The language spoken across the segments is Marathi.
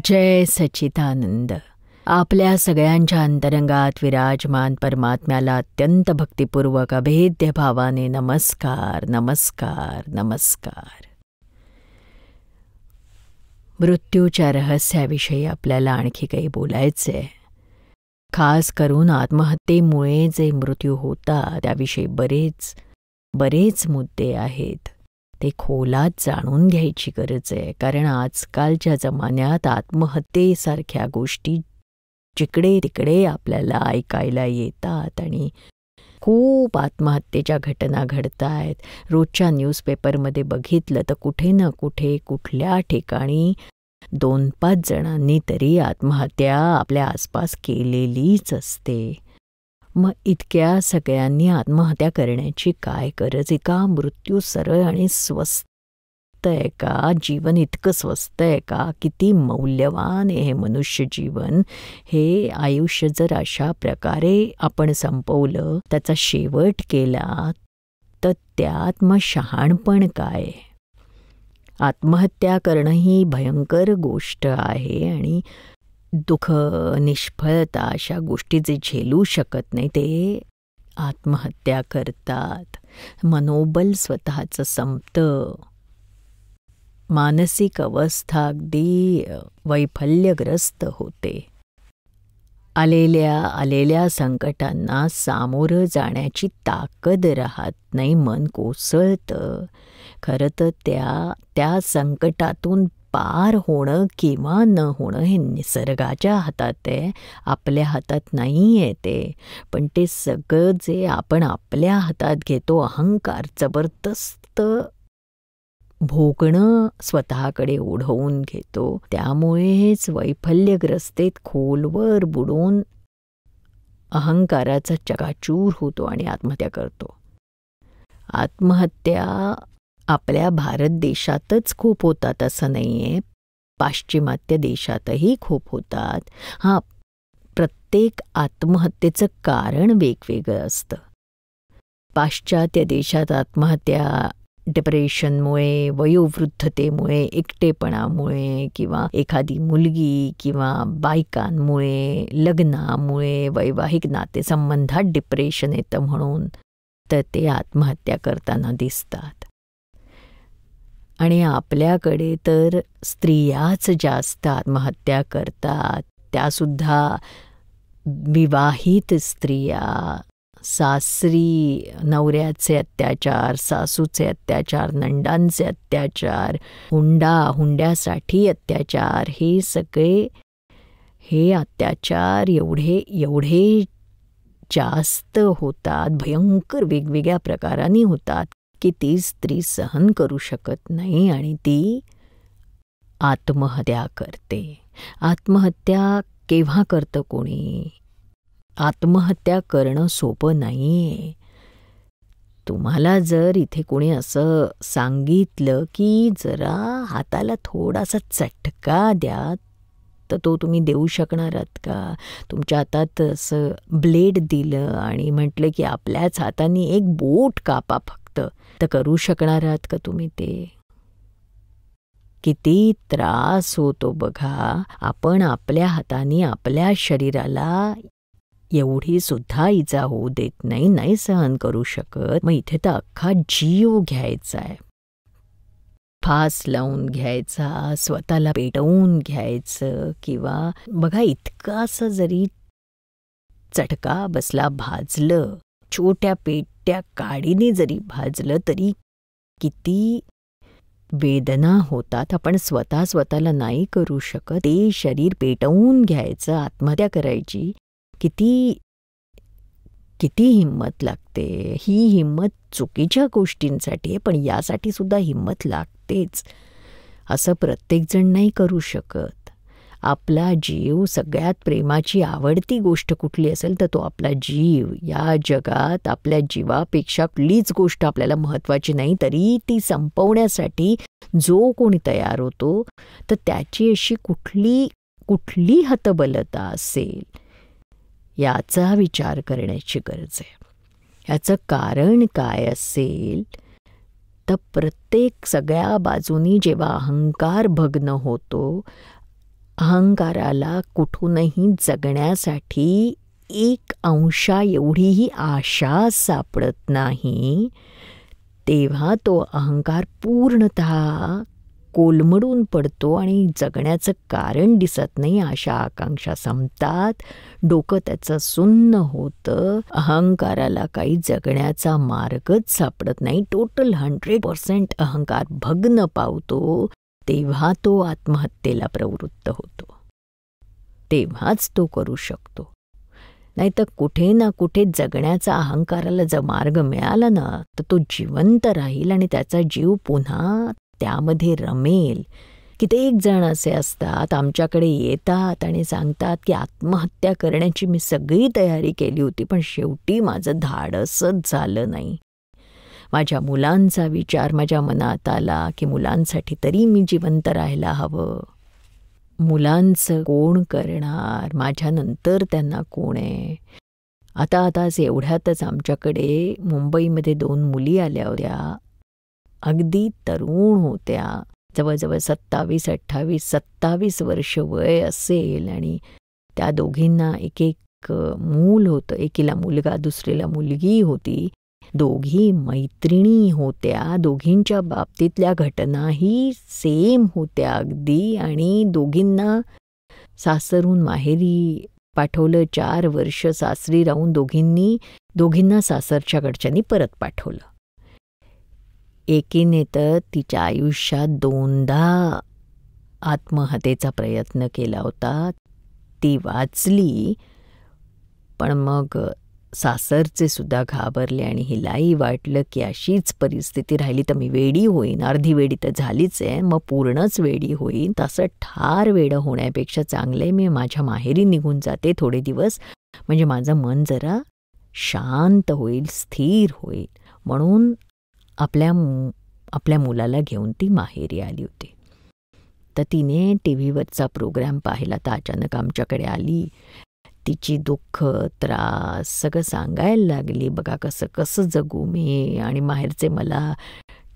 जय सच्चिदानंद. आपल्या सगळ्यांच्या अंतरंगात विराजमान परमात्म्याला अत्यंत भक्तिपूर्वक अभेद्य भावाने नमस्कार नमस्कार नमस्कार. मृत्यूच्या रहस्याविषयी आपल्याला आणखी काही बोलायचे आहे. खास करून आत्महत्येमुळे जे मृत्यू होतात त्याविषयी बरेच मुद्दे आहेत. ते खोलात जाणून घ्यायची गरज आहे. कारण आजकालच्या जमान्यात आत्महत्येसारख्या गोष्टी जिकडे तिकडे आपल्याला ऐकायला येतात आणि खूप आत्महत्येच्या घटना घडत आहेत. रोजच्या न्यूजपेपरमध्ये बघितलं तर कुठे ना कुठे कुठल्या ठिकाणी 2-5 जणांनी तरी आत्महत्या आपल्या आसपास केलेलीच असते. मग इतक्या सगळ्यांनी आत्महत्या करण्याची काय गरज आहे का? मृत्यू सरळ आणि स्वस्त आहे का? जीवन इतकं स्वस्त आहे का? किती मौल्यवान आहे हे मनुष्य जीवन. हे आयुष्य जर अशा प्रकारे आपण संपवलं, त्याचा शेवट केला, तर त्यात मग शहाणपण काय? आत्महत्या करणं ही भयंकर गोष्ट आहे आणि दुःख, निष्फळता अशा गोष्टी जे झेलू शकत नाही ते आत्महत्या करतात. मनोबल स्वतःचं संपतं. मानसिक अवस्था अगदी वैफल्यग्रस्त होते. आलेल्या संकटांना सामोरं जाण्याची ताकद राहत नाही. मन कोसळतं. खरं तर त्या संकटातून पार होणं किंवा न होणं हे निसर्गाच्या हातात आहे, आपल्या हातात नाही आहे ते. पण ते सगळं जे आपण आपल्या हातात घेतो, अहंकार जबरदस्त भोगणं स्वतःकडे ओढवून घेतो, त्यामुळेच वैफल्यग्रस्तेत खोलवर बुडून अहंकाराचा चकाचूर होतो आणि आत्महत्या करतो. आत्महत्या आपल्या भारत देशातच खूप होतात असं नाही आहे, पाश्चिमात्य देशातही खूप होतात. हां, प्रत्येक आत्महत्येचं कारण वेगवेगळं असतं. पाश्चात्य देशात आत्महत्या डिप्रेशनमुळे, वयोवृद्धतेमुळे, एकटेपणामुळे किंवा एखादी मुलगी किंवा बायकांमुळे, लग्नामुळे, वैवाहिक नातेसंबंधात डिप्रेशन येतं म्हणून तर ते आत्महत्या करताना दिसतात. आणि आपल्याकडे तर स्त्रियाच जास्त आत्महत्या करतात. त्यासुद्धा विवाहित स्त्रिया. सासरी नवऱ्याचे अत्याचार, सासूचे अत्याचार, नंडांचे अत्याचार, हुंड्यासाठी अत्याचार, हे अत्याचार एवढे जास्त होतात, भयंकर वेगवेगळ्या प्रकारांनी होतात की ती स्त्री सहन करू शकत नाही आणि ती आत्महत्या करते. आत्महत्या केव्हा करतं कोणी? आत्महत्या करणं सोपं नाही आहे. तुम्हाला जर इथे कोणी असं सांगितलं की जरा हाताला थोडासा चटका द्या, तर तो तुम्ही देऊ शकणार आहात का? तुमच्या हातात असं ब्लेड दिलं आणि म्हटलं की आपल्याच हाताने एक बोट कापा फक्त, तर करू शकणार आहात का तुम्ही ते? किती त्रास होतो बघा. आपण आपल्या हाताने आपल्या शरीराला एवढी सुद्धा इजा होऊ देत नाही सहन करू शकत. मग इथे तर अख्खा जीव घ्यायचा आहे, फास लावून घ्यायचा, स्वतःला पेटवून घ्यायचं. किंवा बघा, इतकं असं जरी चटका बसला, भाजलं, छोट्या पेट्या काडीने जरी भाजलं तरी किती वेदना होतात. आपण स्वतःला नाही करू शकत. ते शरीर पेटवून घ्यायचं, आत्महत्या करायची किती हिंमत लागते. ही हिंमत चुकीच्या गोष्टींसाठी आहे, पण यासाठी सुद्धा हिंमत लागतेच. असं प्रत्येकजण नाही करू शकत. आपला जीव, सगळ्यात प्रेमाची आवडती गोष्ट कुठली असेल तर तो आपला जीव. या जगात आपल्या जीवापेक्षा कुठलीच गोष्ट आपल्याला महत्त्वाची नाही, तरी ती संपवण्यासाठी जो कोणी तयार होतो तर त्याची अशी कुठली हतबलता असेल याचा विचार करण्याची गरज आहे. याचं कारण काय असेल तर सगळ्या बाजूनी जेव्हा अहंकार भग्न होतो, अहंकाराला कुठूनही जगण्यासाठी 1% एवढीही आशा सापडत नाही, तेव्हा तो अहंकार पूर्णतः कोलमडून पडतो आणि जगण्याचं कारण दिसत नाही. आशा आकांक्षा संपतात, डोकं त्याचं सुन्न होतं, अहंकाराला काही जगण्याचा मार्गच सापडत नाही. टोटल 100% अहंकार भग्न पावतो, तेव्हा तो आत्महत्येला प्रवृत्त होतो. तेव्हाच तो करू शकतो. नाहीतर कुठे ना कुठे जगण्याचा अहंकाराला जर मार्ग मिळाला ना, तर तो जिवंत राहील आणि त्याचा जीव पुन्हा त्यामध्ये रमेल. कित्येक जण असे असतात, आमच्याकडे येतात आणि सांगतात की आत्महत्या करण्याची मी सगळी तयारी केली होती, पण शेवटी माझं धाडसच झालं नाही. माझ्या मुलांचा विचार माझ्या मनात आला की मुलांसाठी तरी मी जिवंत राहायला हवं. मुलांचं कोण करणार, माझ्यानंतर त्यांना कोण आहे. आताच एवढ्यातच आमच्याकडे मुंबईमध्ये 2 मुली आल्या होत्या. अगदी तरुण होत्या, जवळजवळ 27 वर्ष वय असेल, आणि त्या दोघींना एक मूल होतं. एकीला मुलगा, दुसरीला मुलगी होती. दोघी मैत्रिणी होत्या. दोघींच्या बाबतीतल्या घटनाही सेम होत्या अगदी. आणि दोघींना सासरून माहेरी पाठवलं. 4 वर्ष सासरी राहून दोघींना सासरच्या घरच्यांनी परत पाठवलं. एकीने तर तिच्या आयुष्यात 2दा आत्महत्येचा प्रयत्न केला होता. ती वाचली, पण मग सासरचे सुद्धा घाबरले आणि हिलाही वाटलं की अशीच परिस्थिती राहिली तर मी वेडी होईन. अर्धी वेडी तर झालीच आहे, मग पूर्णच वेडी होईन. तसं ठार वेडं होण्यापेक्षा चांगलं आहे मी माझ्या माहेरी निघून जाते थोडे दिवस, म्हणजे माझं मन जरा शांत होईल, स्थिर होईल. म्हणून आपल्या मुलाला घेऊन ती माहेरी आली होती. तर तिने TV वरचा प्रोग्राम पाहिला, तर अचानक आमच्याकडे आली. तिची दुःख, त्रास सगळं सांगायला लागली. बघा कसं जगू मी, आणि माहेरचे मला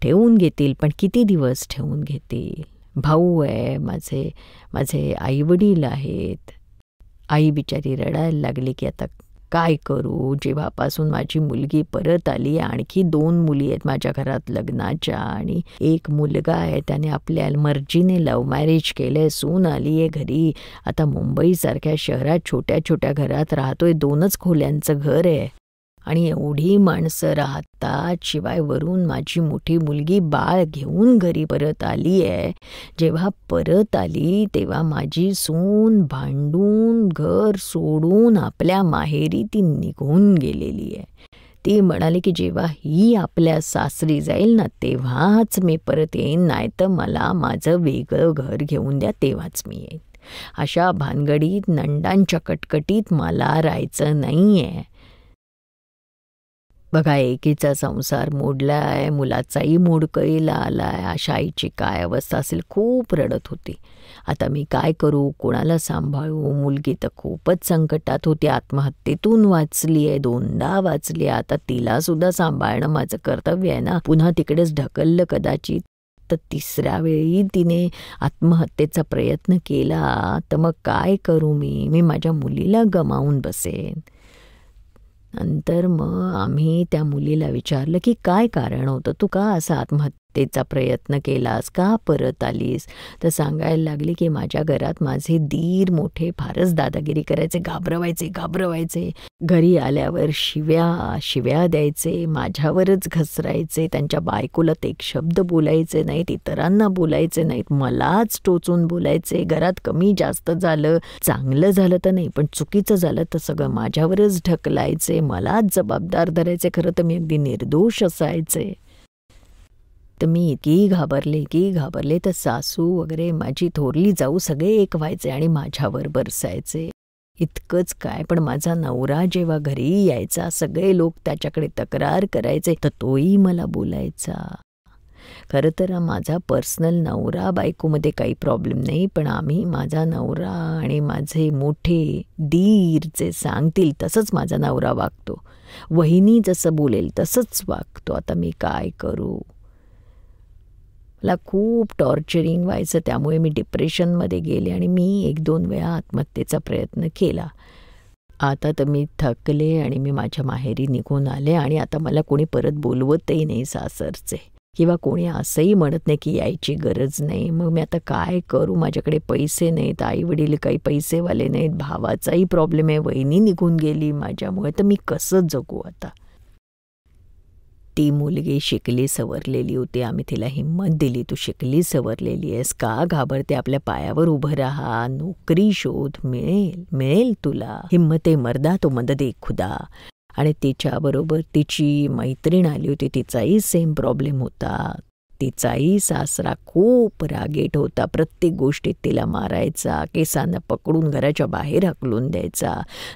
ठेवून घेतील, पण किती दिवस ठेवून घेतील. भाऊ आहे, माझे आईवडील आहेत. आई बिचारी रडायला लागली की आता काय करू. जेव्हापासून माझी मुलगी परत आली, आणखी 2 मुली आहेत माझ्या घरात लग्नाच्या, आणि एक मुलगा आहे, त्याने आपल्या मर्जीने लव्ह मॅरेज केलंय. सून आली आहे घरी. आता मुंबईसारख्या शहरात छोट्या छोट्या घरात राहतोय. 2च खोल्यांचं घर आहे आणि एवढी माणसं राहतात. शिवाय वरून माझी मोठी मुलगी बाळ घेऊन घरी परत आली आहे. जेव्हा परत आली तेव्हा माझी सून भांडून घर सोडून आपल्या माहेरी ती निघून गेलेली आहे. ती म्हणाली की जेव्हा ही आपल्या सासरी जाईल ना तेव्हाच मी परत येईन, नाही तर मला माझं वेगळं घर घेऊन द्या, तेव्हाच मी येईन. अशा भानगडीत नंडांच्या कटकटीत मला राहायचं नाही आहे. बघा, एकीचा संसार मोडलाय, मुलाचाही मोडकळीला आलाय. अशा आईची काय अवस्था असेल. खूप रडत होती. आता मी काय करू, कोणाला सांभाळू. मुलगी तर खूपच संकटात होती. आत्महत्येतून वाचली आहे, 2दा वाचली. आता तिला सुद्धा सांभाळणं माझं कर्तव्य आहे ना. पुन्हा तिकडेच ढकललं कदाचित तर 3ऱ्या वेळी तिने आत्महत्येचा प्रयत्न केला तर मग काय करू मी माझ्या मुलीला गमावून बसेन. नंतर मग आम्ही त्या मुलीला विचारलं की काय कारण होतं, तू का असा आत्महत्येचा प्रयत्न केलास, का परत आलीस. तर सांगायला लागली की माझ्या घरात माझे दीर मोठे फारच दादागिरी करायचे, घाबरवायचे. घरी आल्यावर शिव्या द्यायचे, माझ्यावरच घसरायचे. त्यांच्या बायकोला ते एक शब्द बोलायचे नाहीत, इतरांना बोलायचे नाहीत, मलाच टोचून बोलायचे. घरात कमी जास्त झालं, चांगलं झालं तर नाही, पण चुकीचं झालं तर सगळं माझ्यावरच ढकलायचे, मलाच जबाबदार धरायचे. खरं तर मी अगदी निर्दोष असायचे. तर मी इतकी घाबरले तर सासू वगैरे माझी थोरली जाऊ सगळे एक व्हायचे आणि माझ्यावर बरसायचे. इतकंच काय, पण माझा नवरा जेव्हा घरी यायचा सगळे लोक त्याच्याकडे तक्रार करायचे तर तोही मला बोलायचा. खरं तर माझा पर्सनल नवरा बायकोमध्ये काही प्रॉब्लेम नाही, पण माझा नवरा आणि माझे मोठे दीर जे सांगतील तसंच माझा नवरा वागतो. वहिनी जसं बोलेल तसंच वागतो. आता मी काय करू. मला खूप टॉर्चरिंग व्हायचं. त्यामुळे मी डिप्रेशनमध्ये गेले आणि मी 1-2 वेळा आत्महत्येचा प्रयत्न केला. आता तर मी थकले आणि मी माझ्या माहेरी निघून आले आणि आता मला कोणी परत बोलवतही नाही सासरचे, किंवा कोणी असंही म्हणत नाही की यायची गरज नाही. मग मी आता काय करू? माझ्याकडे पैसे नाहीत, आईवडील काही पैसेवाले नाहीत, भावाचाही प्रॉब्लेम आहे, वहिनी निघून गेली माझ्यामुळे. तर मी कसं जगू आता? ती मुलगी शिकली सवरलेली होती. आम्ही तिला हिंमत दिली, तू शिकली सवरलेली आहेस, का घाबरते? आपल्या पायावर उभं राहा, नोकरी शोध, मिळेल तुला. हिम्मते मर्दा तो मदद एक खुदा. आणि तिच्याबरोबर तिची मैत्रीण आली होती, तिचाही सेम प्रॉब्लेम होता. तिचाही सासरा खूप रागीट होता, प्रत्येक गोष्टीत तिला मारायचा, केसांना पकडून घराच्या बाहेर हाकलून द्यायचा.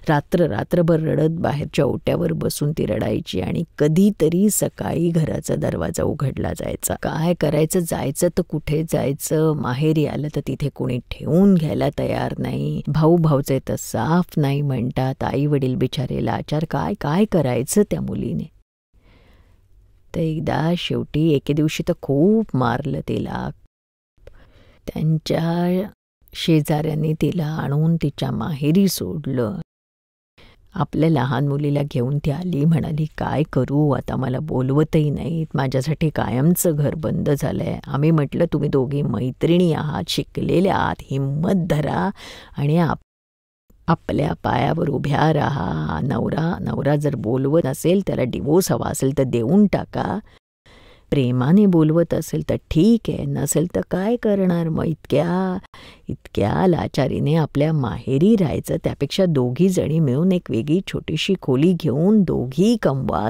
रात्रभर रडत बाहेरच्या ओट्यावर बसून ती रडायची आणि कधीतरी सकाळी घराचा दरवाजा उघडला जायचा. काय करायचं? जायचं तर कुठे जायचं? माहेरी आलं तर तिथे कोणी ठेवून घ्यायला तयार नाही, भाऊचे तर साफ नाही म्हणतात, आई वडील बिचारे लाचार. काय करायचं त्या मुलीने? तर एकदा शेवटी एके दिवशी तर खूप मारलं तिला. त्यांच्या शेजाऱ्यांनी तिला आणून तिच्या माहेरी सोडलं. आपल्या लहान मुलीला घेऊन ती आली, म्हणाली काय करू आता? मला बोलवतही नाहीत, माझ्यासाठी कायमचं घर बंद झालंय. आम्ही म्हटलं तुम्ही दोघी मैत्रिणी आहात, शिकलेल्या आहात, हिम्मत धरा आणि आपल्या पायावर उभ्या राहा. नवरा जर बोलवत असेल, त्याला डिवोर्स हवा असेल तर देऊन टाका. प्रेमाने बोलवत असेल तर ठीक आहे, नसेल तर काय करणार? मग इतक्या लाचारीने आपल्या माहेरी राहायचं, त्यापेक्षा दोघी जणी मिळून एक वेगळी छोटीशी खोली घेऊन दोघी कमवा.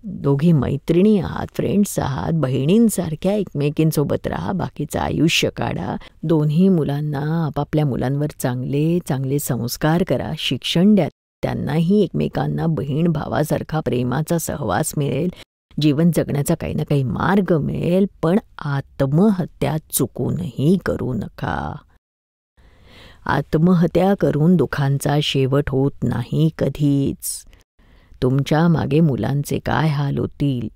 दोघी मैत्रिणी आहात, फ्रेंड्स आहात, बहिणींसारख्या एकमेकींसोबत राहा, बाकीचं आयुष्य काढा. दोन्ही मुलांना आपापल्या मुलांवर चांगले संस्कार करा, शिक्षण द्या. त्यांनाही एकमेकांना बहीण भावासारखा प्रेमाचा सहवास मिळेल, जीवन जगण्याचा काही ना काही मार्ग मिळेल. पण आत्महत्या चुकूनही करू नका. आत्महत्या करून दुःखांचा शेवट होत नाही कधीच. तुमच्या मागे मुलांचे काय हाल होतील.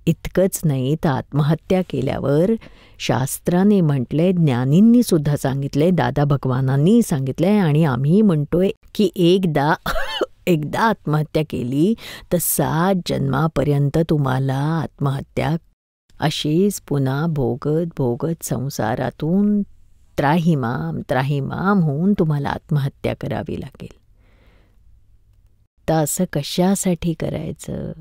इतकंच नाही तर आत्महत्या केल्यावर शास्त्राने म्हटलंय, ज्ञानींनी सुद्धा सांगितलंय, दादा भगवानांनी सांगितलंय आणि आम्ही म्हणतोय की एकदा आत्महत्या केली तर 7 जन्मापर्यंत तुम्हाला आत्महत्या अशीच पुन्हा भोगत संसारातून त्राहिमाम होऊन तुम्हाला आत्महत्या करावी लागेल. तर असं कशासाठी करायचं?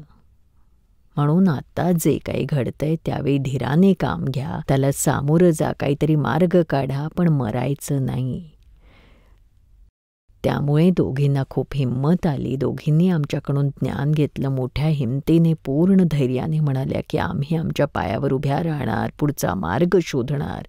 म्हणून आता जे काही घडतंय त्यावेळी धीराने काम घ्या, त्याला सामोरं जा, काहीतरी मार्ग काढा, पण मरायचं नाही. त्यामुळे दोघींना खूप हिंमत आली. दोघींनी आमच्याकडून ज्ञान घेतलं. मोठ्या हिमतीने, पूर्ण धैर्याने म्हणाल्या की आम्ही आमच्या पायावर उभ्या राहणार, पुढचा मार्ग शोधणार.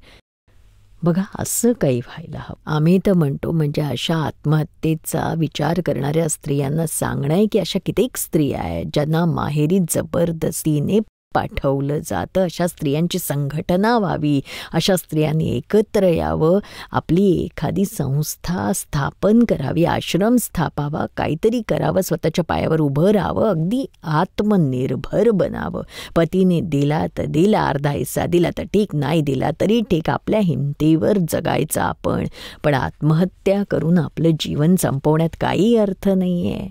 बघा, असं काही व्हायला हवं. आम्ही तर म्हणतो, म्हणजे अशा आत्महत्येचा विचार करणाऱ्या स्त्रियांना सांगणं आहे की अशा कित्येक स्त्रिया आहेत ज्यांना माहेरी जबरदस्तीने पाठवलं जातं. अशा स्त्रियांची संघटना व्हावी, अशा स्त्रियांनी एकत्र यावं, आपली एखादी संस्था स्थापन करावी, आश्रम स्थापावा, काहीतरी करावं, स्वतःच्या पायावर उभं राहावं, अगदी आत्मनिर्भर बनावं. पतीने दिला तर दिला, अर्धा हिस्सा दिला तर ठीक, नाही दिला तरी ठीक, आपल्या हिमतीवर जगायचं आपण. पण आत्महत्या करून आपलं जीवन संपवण्यात काही अर्थ नाही आहे.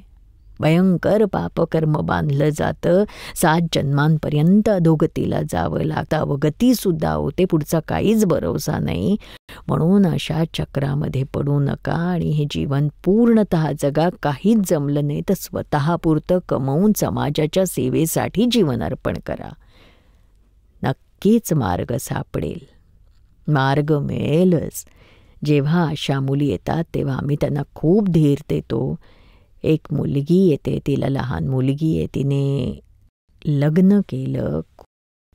भयंकर पापकर्म बांधलं जातं. 7 जन्मांपर्यंत अधोगतीला जावं लागतं. अवगतीसुद्धा होते, पुढचा काहीच भरोसा नाही. म्हणून अशा चक्रामध्ये पडू नका आणि हे जीवन पूर्णतः जगा. काहीच जमलं नाही तर स्वतःपुरतं कमवून समाजाच्या सेवेसाठी जीवन अर्पण करा. नक्कीच मार्ग सापडेल, मार्ग मिळेलच. जेव्हा अशा मुली येतात तेव्हा आम्ही त्यांना खूप धीर देतो. एक मुलगी येते, तिला लहान मुलगी आहे, तिने लग्न केलं,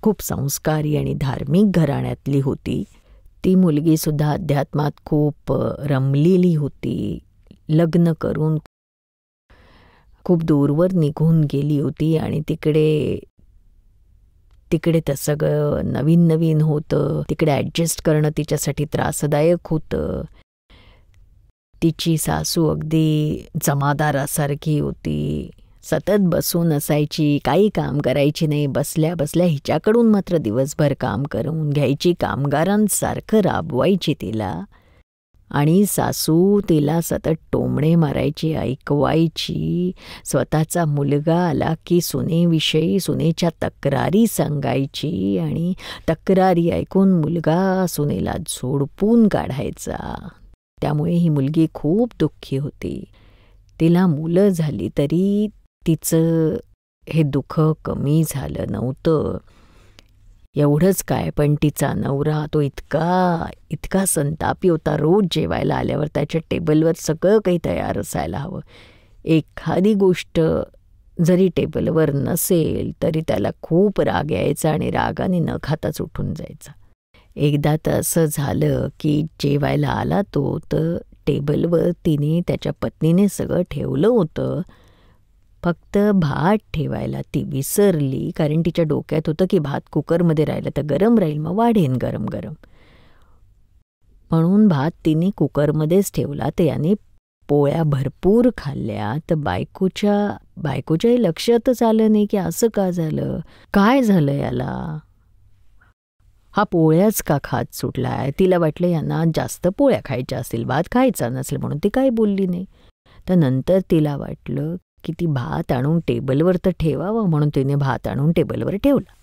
खूप संस्कारी आणि धार्मिक घराण्यातली होती. ती मुलगीसुद्धा अध्यात्मात खूप रमलेली होती. लग्न करून खूप दूरवर निघून गेली होती आणि तिकडे तर सगळं नवीन होतं. तिकडे ॲडजस्ट करणं तिच्यासाठी त्रासदायक होतं. तिची सासू अगदी जमादारासारखी होती, सतत बसून असायची, काही काम करायची नाही. बसल्या बसल्या हिच्याकडून मात्र दिवसभर काम करून घ्यायची, कामगारांसारखं राबवायची तिला. आणि सासू तिला सतत टोमणे मारायची, ऐकवायची. स्वतःचा मुलगा आला की सुनेविषयी सुनेच्या तक्रारी सांगायची आणि तक्रारी ऐकून मुलगा सुनेला झोडपून काढायचा. त्यामुळे ही मुलगी खूप दुःखी होती. तिला मुलं झाली तरी तिचं हे दुःख कमी झालं नव्हतं. एवढंच काय, पण तिचा नवरा तो इतका संतापी होता. रोज जेवायला आल्यावर त्याच्या टेबलवर सगळं काही तयार असायला हवं. एखादी गोष्ट जरी टेबलवर नसेल तरी त्याला खूप राग यायचा आणि रागाने न खाताच उठून जायचा. एकदा तर असं झालं की जेवायला आला तो, तर टेबलवर त्याच्या पत्नीने सगळं ठेवलं होतं, फक्त भात ठेवायला ती विसरली. कारण तिच्या डोक्यात होतं की भात कुकरमध्ये राहिलं तर गरम राहील, मग वाढेन गरम गरम. म्हणून भात तिने कुकरमध्येच ठेवला. तर याने पोळ्या भरपूर खाल्ल्या. तर बायकोच्याही लक्षातच आलं नाही की असं का झालं, काय झालं याला, हा पोळ्याच का खात सुटलाय. तिला वाटलं यांना जास्त पोळ्या खायच्या असतील, भात खायचा नसेल, म्हणून ती काही बोलली नाही. तर नंतर तिला वाटलं की ती भात आणून टेबलवर तर ठेवावं, म्हणून तिने भात आणून टेबलवर ठेवला.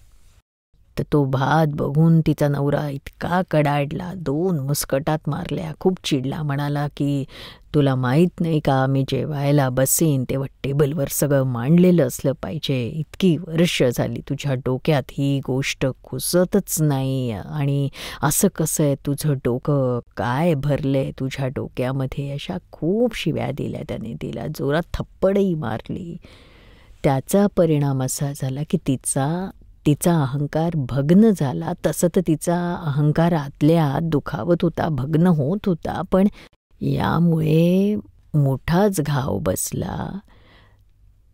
तर तो भात बघून तिचा नवरा इतका कडाडला, 2 मुस्कटात मारल्या, खूप चिडला. म्हणाला की तुला माहीत नाही का, मी जेवायला बसेन तेव्हा टेबलवर सगळं मांडलेलं असलं पाहिजे. इतकी वर्ष झाली तुझ्या डोक्यात ही गोष्ट घुसतच नाही, आणि असं कसं आहे, तुझं डोकं काय भरलंय तुझ्या डोक्यामध्ये. अशा खूप शिव्या दिल्या त्याने तिला, जोरात थप्पडही मारली. त्याचा परिणाम असा झाला की तिचा अहंकार भग्न झाला. तसं तर तिचा अहंकार आतल्या आत दुखावत होता, भग्न होत होता, पण यामुळे मोठाच घाव बसला.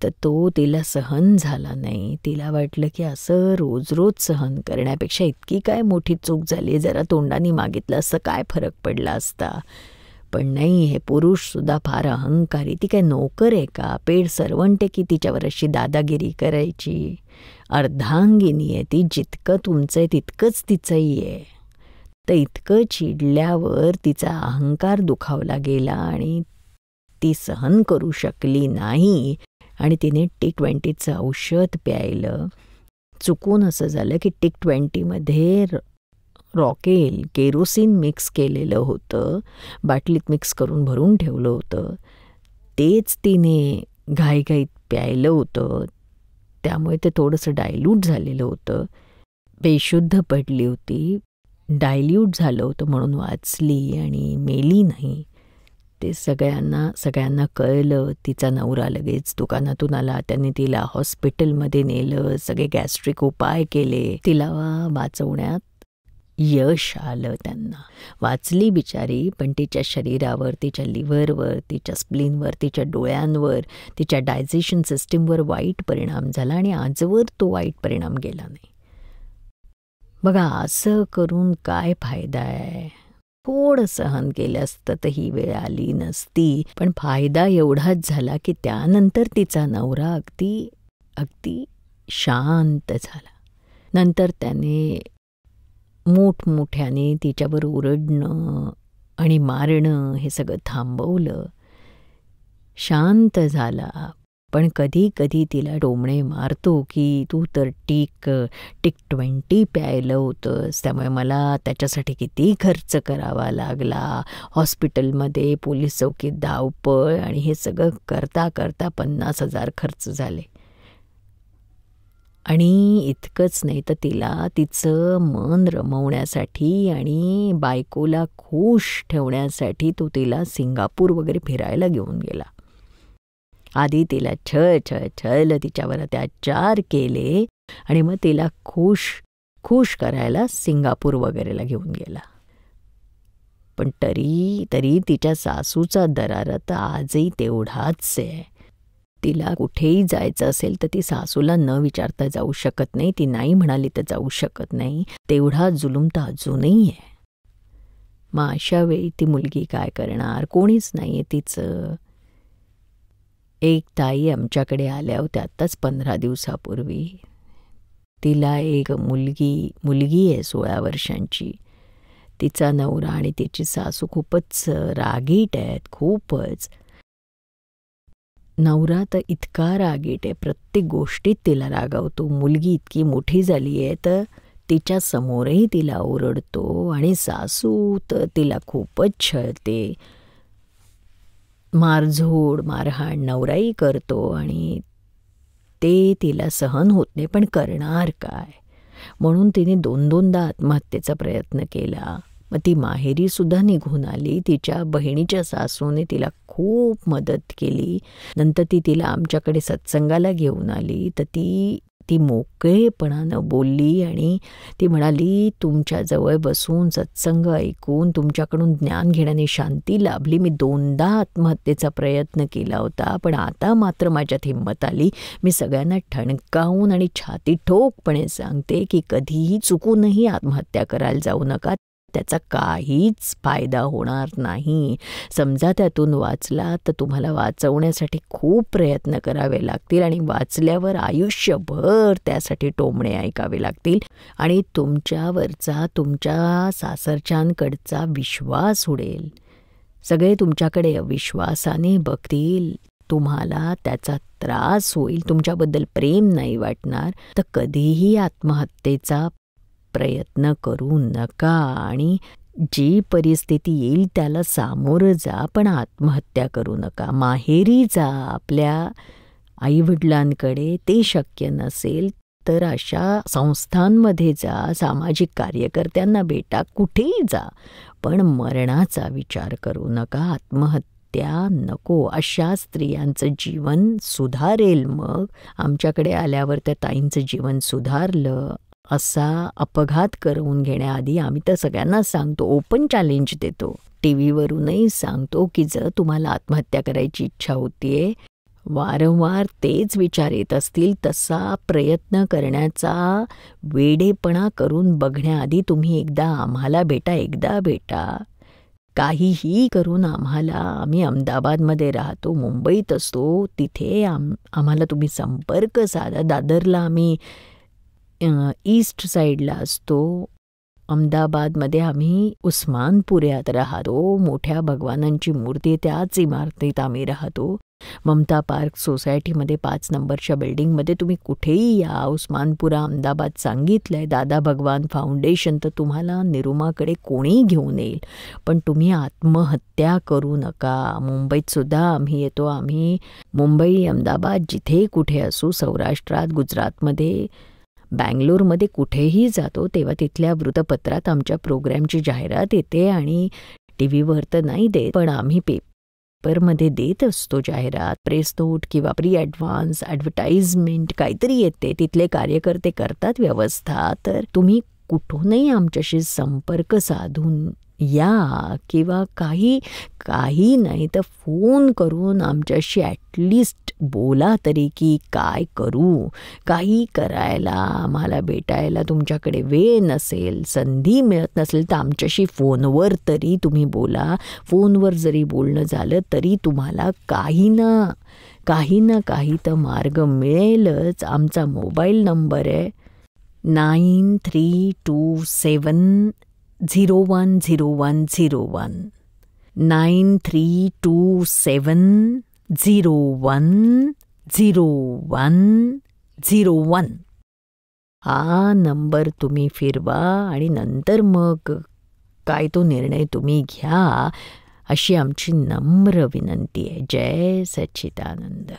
तर तो तिला सहन झाला नाही. तिला वाटलं की असं रोज रोज सहन करण्यापेक्षा इतकी काय मोठी चूक झाली, जरा तोंडाने मागितलं असं काय फरक पडला असता. पण नाही, हे पुरुषसुद्धा फार अहंकारी. ती काय नोकर आहे का, पेड सर्वंट आहे की तिच्यावर अशी दादागिरी करायची. अर्धांगिनी आहे ती, जितकं तुमचं आहे तितकंच तिचंही आहे. तर इतकं चिडल्यावर तिचा अहंकार दुखावला गेला आणि ती सहन करू शकली नाही आणि तिने T20चं औषध प्यायलं. चुकून असं झालं की T20मध्ये केरोसिन मिक्स केलेलं होतं, बाटलीत मिक्स करून भरून ठेवलं होतं. तेच तिने घाईघाईत प्यायलं होतं. त्यामुळे ते थोडंसं डायल्यूट झालेलं होतं. बेशुद्ध पडली होती. डायल्यूट झालं होतं म्हणून वाचली आणि मेली नाही. ते सगळ्यांना कळलं. तिचा नवरा लगेच दुकानातून आला. त्यांनी तिला हॉस्पिटलमध्ये नेलं. सगळे गॅस्ट्रिक उपाय केले. तिला वाचवण्यात यश आलं. त्यांना वाचली बिचारी, पण तिच्या शरीरावर, तिच्या लिव्हरवर, तिच्या स्प्लीनवर, तिच्या डोळ्यांवर, तिच्या डायजेशन सिस्टीमवर वाईट परिणाम झाला आणि आजवर तो वाईट परिणाम गेला नाही. बघा, असं करून काय फायदा आहे. थोडं सहन केलं असतं तर ही वेळ आली नसती. पण फायदा एवढाच झाला की त्यानंतर तिचा नवरा अगदी शांत झाला. नंतर त्याने मोठमोठ्याने तिच्यावर ओरडणं आणि मारणं हे सगळं थांबवलं. शांत झाला. पण कधी कधी तिला टोमणे मारतो की तू तर T20 प्यायलं होतंस, त्यामुळे मला त्याच्यासाठी किती खर्च करावा लागला. हॉस्पिटलमध्ये, पोलीस चौकीत धावपळ, आणि हे सगळं करता करता 50,000 खर्च झाले. आणि इतकंच नाही तर तिला तिचं मन रमवण्यासाठी आणि बायकोला खुश ठेवण्यासाठी तो तिला सिंगापूर वगैरे फिरायला घेऊन गेला. आधी तिला छळ तिच्यावर अत्याचार केले आणि मग तिला खुश करायला सिंगापूर वगैरेला घेऊन गेला. पण तरी तिच्या सासूचा दरारा तर आजही तेवढाच आहे. तिला कुठेही जायचं असेल तर ती सासूला न विचारता जाऊ शकत नाही. ती नाही म्हणाली तर जाऊ शकत नाही. तेवढा जुलूम तर अजूनही आहे. मग अशा वेळी ती मुलगी काय करणार? कोणीच नाही आहे तिचं. एक ताई आमच्याकडे आल्या होत्या आत्ताच 15 दिवसापूर्वी. तिला एक मुलगी आहे 16 वर्षांची. तिचा नवरा आणि तिची सासू खूपच रागीट आहेत, खूपच. नवरा तर इतका रागीट आहे, प्रत्येक गोष्टीत तिला रागावतो. मुलगी इतकी मोठी झाली आहे तर तिच्या समोरही तिला ओरडतो आणि सासू तर तिला खूपच छळते. मारझोड मारहाण नवराही करतो आणि ते तिला सहन होत नाही, पण करणार काय. म्हणून तिने 2-2दा आत्महत्येचा प्रयत्न केला. मग ती माहेरीसुद्धा निघून आली. तिच्या बहिणीच्या सासूने तिला खूप मदत केली. नंतर तिला आमच्याकडे सत्संगाला घेऊन आली तर ती मोकळेपणानं बोलली आणि ती म्हणाली, तुमच्याजवळ बसून सत्संग ऐकून तुमच्याकडून ज्ञान घेण्याने शांती लाभली. मी 2दा आत्महत्येचा प्रयत्न केला होता, पण आता मात्र माझ्यात हिंमत आली. मी सगळ्यांना ठणकावून आणि छाती ठोकपणे सांगते की कधीही चुकूनही आत्महत्या करायला जाऊ नका. त्याचा काहीच फायदा होणार नाही. समजा त्यातून वाचला तर तुम्हाला वाचवण्यासाठी खूप प्रयत्न करावे लागतील आणि वाचल्यावर आयुष्यभर त्यासाठी टोमणे ऐकावे लागतील आणि तुमच्यावरचा तुमच्या सासरच्यांकडचा विश्वास उडेल. सगळे तुमच्याकडे अविश्वासाने बघतील. तुम्हाला त्याचा त्रास होईल. तुमच्याबद्दल प्रेम नाही वाटणार. तर कधीही आत्महत्येचा प्रयत्न करू नका आणि जी परिस्थिती येईल त्याला सामोरं जा, पण आत्महत्या करू नका. माहेरी जा आपल्या आईवडिलांकडे. ते शक्य नसेल तर अशा संस्थांमध्ये जा, सामाजिक कार्यकर्त्यांना भेटा, कुठेही जा, पण मरणाचा विचार करू नका. आत्महत्या नको. अशा स्त्रियांचं जीवन सुधारेल. मग आमच्याकडे आल्यावर त्या ताईंचं जीवन सुधारलं. असा अपघात करवून घेण्याआधी आम्ही तर सगळ्यांना सांगतो, ओपन चॅलेंज देतो, टीव्हीवरूनही सांगतो की जर तुम्हाला आत्महत्या करायची इच्छा होतीये, वारंवार तेच विचार येत असतील, तसा प्रयत्न करण्याचा वेडेपणा करून बघण्याआधी तुम्ही एकदा आम्हाला भेटा. काहीही करून आम्ही अहमदाबादमध्ये राहतो, मुंबईत असतो, तिथे आम्हाला तुम्ही संपर्क साधा. दादरला आम्ही ईस्ट साईडला असतो. अहमदाबादमध्ये आम्ही उस्मानपुऱ्यात राहतो. मोठ्या भगवानांची मूर्ती त्याच इमारतीत आम्ही राहतो. ममता पार्क सोसायटीमध्ये 5 नंबरच्या बिल्डिंगमध्ये. तुम्ही कुठेही या. उस्मानपुरा अहमदाबाद सांगितलंय. दादा भगवान फाउंडेशन. तर तुम्हाला निरुमाकडे कोणी घेऊन येईल, पण तुम्ही आत्महत्या करू नका. मुंबईत सुद्धा आम्ही येतो. आम्ही मुंबई, अहमदाबाद, जिथे कुठे असू, सौराष्ट्रात, गुजरातमध्ये, बँगलोरमध्ये कुठेही जातो तेव्हा तिथल्या वृत्तपत्रात आमच्या प्रोग्रॅमची जाहिरात येते आणि टीव्हीवर तर नाही देत, पण आम्ही पेपरमध्ये देत असतो जाहिरात. प्रेस नोट किंवा प्री ॲडव्हान्स ॲडव्हर्टाइजमेंट काहीतरी येते. तिथले कार्यकर्ते करतात व्यवस्था. तर तुम्ही कुठूनही आमच्याशी संपर्क साधून या किंवा काही नाही तर फोन करून आमच्याशी ॲटलिस्ट बोला तरी की काय करू. काही करायला, आम्हाला भेटायला तुमच्याकडे वेळ नसेल, संधी मिळत नसेल तर आमच्याशी फोनवर तरी तुम्ही बोला. फोनवर जरी बोलणं झालं तरी तुम्हाला काही ना काही तर मार्ग मिळेलच. आमचा मोबाईल नंबर आहे 9327010101 9327010101. हा नंबर तुम्ही फिरवा आणि नंतर मग काय तो निर्णय तुम्ही घ्या, अशी आमची नम्र विनंती आहे. जय सच्चिदानंद.